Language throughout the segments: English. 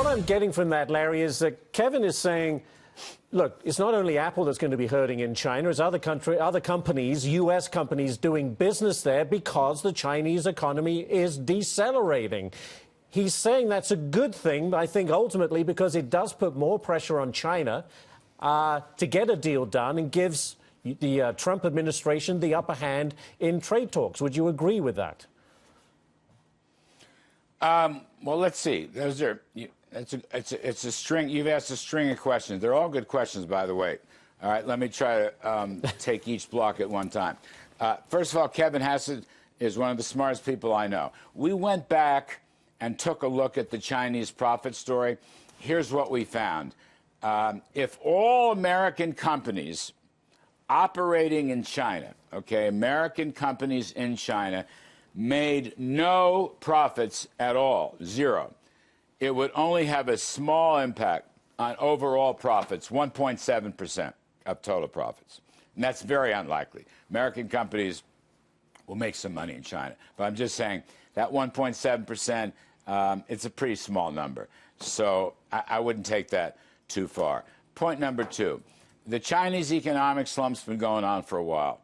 I'm getting from that, Larry, is that Kevin is saying, look, it's not only Apple that's going to be hurting in China, it's other companies, U.S. companies doing business there because the Chinese economy is decelerating. He's saying that's a good thing, I think, ultimately, because it does put more pressure on China to get a deal done and gives the Trump administration the upper hand in trade talks. Would you agree with that? Well, let's see. Those are it's a string. You've asked a string of questions. They're all good questions, by the way. All right, let me try to take each block at one time. First of all, Kevin Hassett is one of the smartest people I know. We went back and took a look at the Chinese profit story. Here's what we found. If all American companies operating in China, okay, American companies in China, made no profits at all, zero, it would only have a small impact on overall profits, 1.7% of total profits. And that's very unlikely. American companies will make some money in China. But I'm just saying that 1.7%, it's a pretty small number. So I wouldn't take that too far. Point number two, the Chinese economic slump's been going on for a while.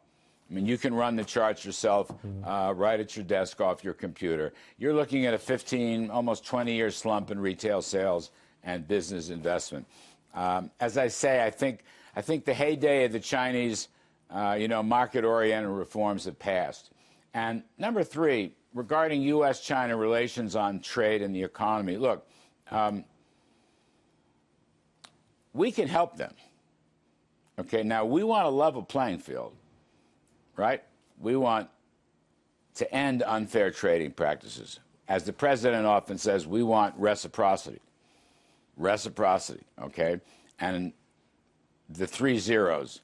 I mean, you can run the charts yourself right at your desk off your computer. You're looking at a 15, almost 20-year slump in retail sales and business investment. As I say, I think the heyday of the Chinese, market-oriented reforms have passed. And number three, regarding U.S.-China relations on trade and the economy, look, we can help them. Okay, now we want a level playing field. Right? We want to end unfair trading practices. As the president often says, we want reciprocity. Reciprocity, okay? And the 3 zeros,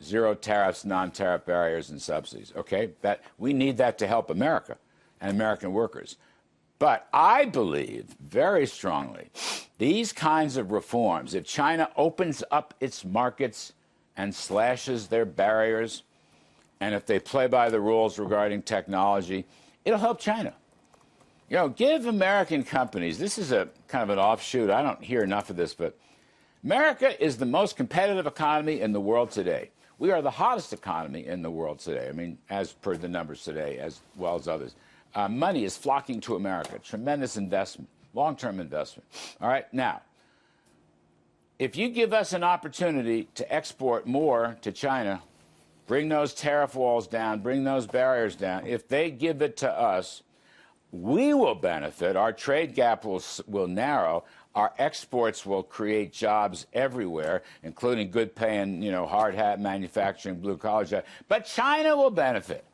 zero tariffs, non-tariff barriers, and subsidies, okay? That we need that to help America and American workers. But I believe very strongly these kinds of reforms, if China opens up its markets and slashes their barriers, and if they play by the rules regarding technology, it'll help China. You know, give American companies, this is a kind of an offshoot, I don't hear enough of this, but America is the most competitive economy in the world today. We are the hottest economy in the world today, I mean, as per the numbers today, as well as others. Money is flocking to America, tremendous investment, long-term investment. All right, now, if you give us an opportunity to export more to China, bring those tariff walls down, bring those barriers down. If they give it to us, we will benefit. Our trade gap will narrow. Our exports will create jobs everywhere, including good-paying, hard hat manufacturing, blue-collar jobs. But China will benefit.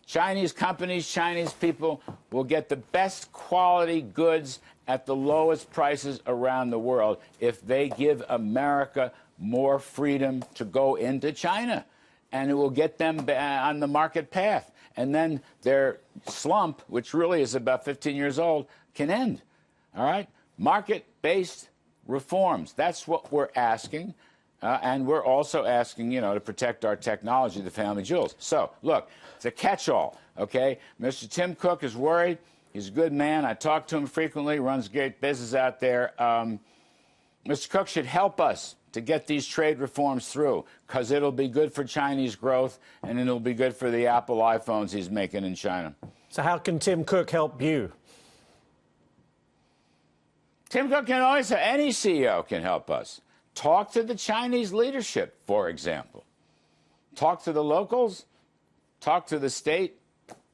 Chinese companies, Chinese people will get the best quality goods at the lowest prices around the world if they give America more freedom to go into China. And it will get them on the market path. And then their slump, which really is about 15 years old, can end. All right? Market-based reforms. That's what we're asking. And we're also asking, to protect our technology, the family jewels. So, look, it's a catch-all, okay? Mr. Tim Cook is worried. He's a good man. I talk to him frequently, runs great business out there. Mr. Cook should help us to get these trade reforms through, because it'll be good for Chinese growth, and it'll be good for the Apple iPhones he's making in China. So how can Tim Cook help you? Tim Cook can always, any CEO can help us. Talk to the Chinese leadership, for example. Talk to the locals, talk to the state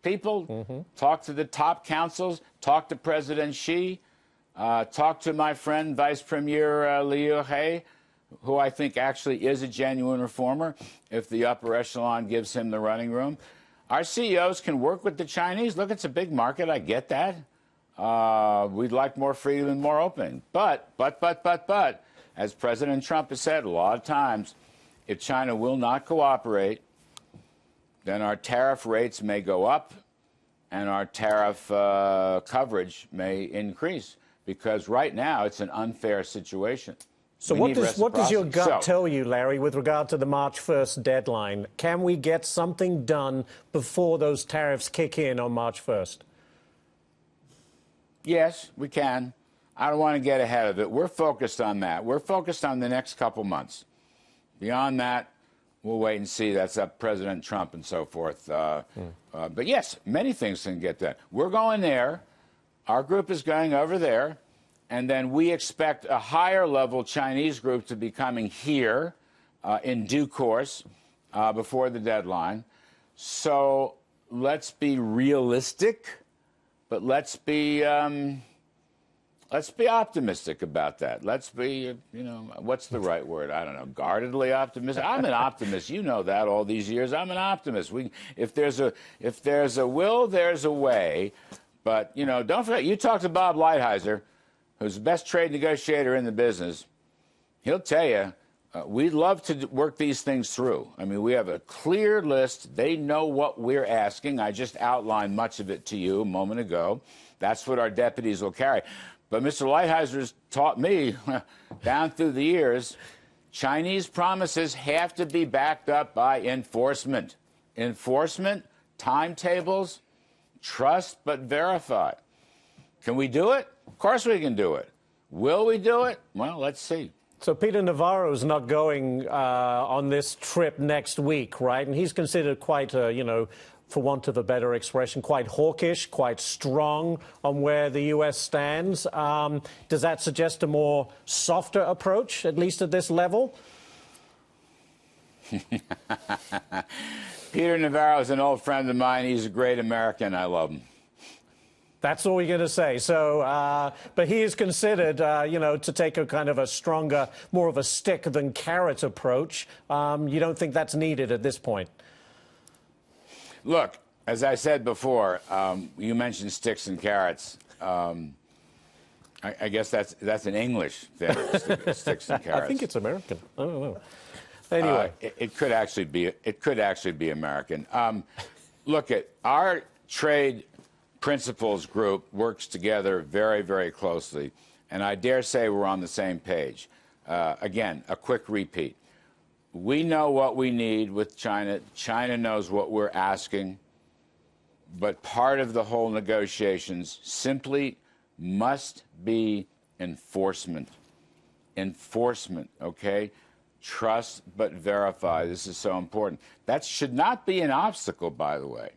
people, talk to the top councils, talk to President Xi, talk to my friend, Vice Premier Liu He, who I think actually is a genuine reformer, if the upper echelon gives him the running room. Our CEOs can work with the Chinese. Look, it's a big market. I get that. We'd like more freedom and more opening. But, as President Trump has said a lot of times, if China will not cooperate, then our tariff rates may go up and our tariff coverage may increase, because right now it's an unfair situation. So what does your gut tell you, Larry, with regard to the March 1st deadline? Can we get something done before those tariffs kick in on March 1st? Yes, we can. I don't want to get ahead of it. We're focused on that. We're focused on the next couple months. Beyond that, we'll wait and see. That's up President Trump and so forth. But yes, many things can get done. We're going there. Our group is going over there. And then we expect a higher level Chinese group to be coming here in due course before the deadline. So let's be realistic, but let's be optimistic about that. Let's be, what's the right word? I don't know, guardedly optimistic. I'm an optimist. You know that all these years. I'm an optimist. If there's a will, there's a way. But, don't forget, you talked to Bob Lighthizer, who's the best trade negotiator in the business. He'll tell you, we'd love to work these things through. I mean, we have a clear list. They know what we're asking. I just outlined much of it to you a moment ago. That's what our deputies will carry. But Mr. Lighthizer taught me down through the years, Chinese promises have to be backed up by enforcement. Enforcement, timetables, trust but verify. Can we do it? Of course we can do it. Will we do it? Well, let's see. So Peter Navarro's not going on this trip next week, right? And he's considered quite, for want of a better expression, quite hawkish, quite strong on where the U.S. stands. Does that suggest a more softer approach, at least at this level? Peter Navarro is an old friend of mine. He's a great American. I love him. That's all you're going to say. So, but he is considered, to take a kind of a stronger, more of a stick than carrot approach. You don't think that's needed at this point? Look, as I said before, you mentioned sticks and carrots. I guess that's an English thing, sticks and carrots. I think it's American. I don't know. Anyway, it could actually be American. Look, at our trade principles group works together very, very closely, and I dare say we're on the same page. Again, a quick repeat. We know what we need with China. China knows what we're asking. But part of the whole negotiations simply must be enforcement. Enforcement, okay? Trust but verify. This is so important. That should not be an obstacle, by the way.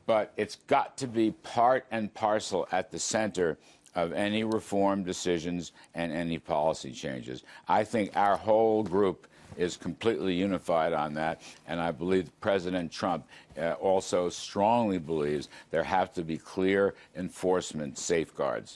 But it's got to be part and parcel at the center of any reform decisions and any policy changes. I think our whole group is completely unified on that, and I believe President Trump also strongly believes there have to be clear enforcement safeguards.